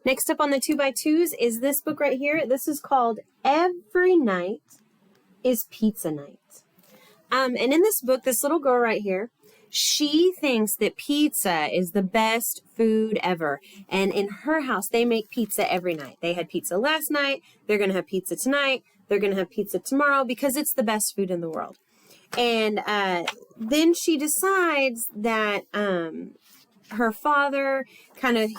Next up on the 2x2s is this book right here. This is called Every Night is Pizza Night. And in this book, this little girl right here, she thinks that pizza is the best food ever. And in her house, they make pizza every night. They had pizza last night. They're going to have pizza tonight. They're going to have pizza tomorrow because it's the best food in the world. And then she decides that her father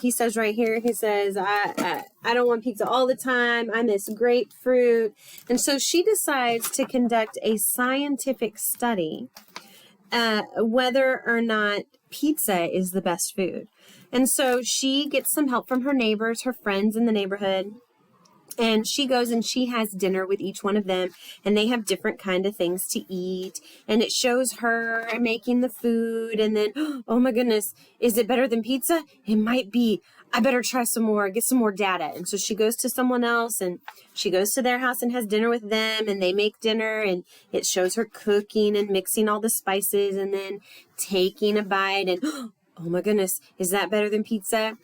he says right here, he says, I don't want pizza all the time. I miss grapefruit. And so she decides to conduct a scientific study whether or not pizza is the best food. And so she gets some help from her neighbors, her friends in the neighborhood. And she goes and she has dinner with each one of them, and they have different kind of things to eat. And it shows her making the food, and then, oh my goodness, is it better than pizza? It might be. I better try some more, get some more data. And so she goes to someone else, and she goes to their house and has dinner with them, and they make dinner, and it shows her cooking and mixing all the spices and then taking a bite, and oh my goodness, is that better than pizza?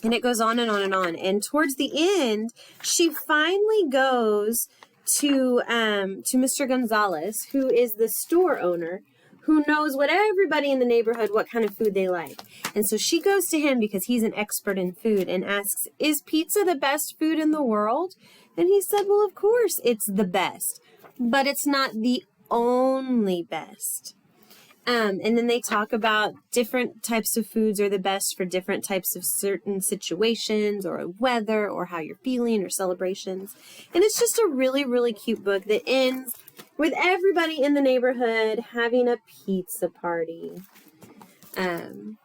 And it goes on and on and on. And towards the end, she finally goes to Mr. Gonzalez, who is the store owner, who knows what everybody in the neighborhood, what kind of food they like. And so she goes to him because he's an expert in food and asks, is pizza the best food in the world? And he said, well, of course it's the best, but it's not the only best. And then they talk about different types of foods are the best for different types of certain situations or weather or how you're feeling or celebrations. And it's just a really, really cute book that ends with everybody in the neighborhood having a pizza party. And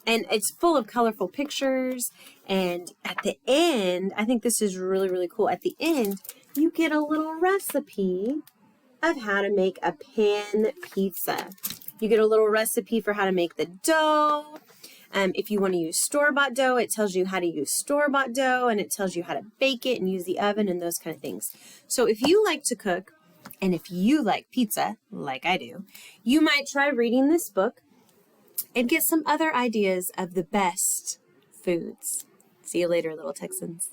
it's full of colorful pictures. And at the end, I think this is really, really cool. At the end, you get a little recipe of how to make a pan pizza. You get a little recipe for how to make the dough. If you want to use store-bought dough, it tells you how to use store-bought dough, and it tells you how to bake it and use the oven and those kind of things. So if you like to cook, and if you like pizza, like I do, you might try reading this book and get some other ideas of the best foods. See you later, little Texans.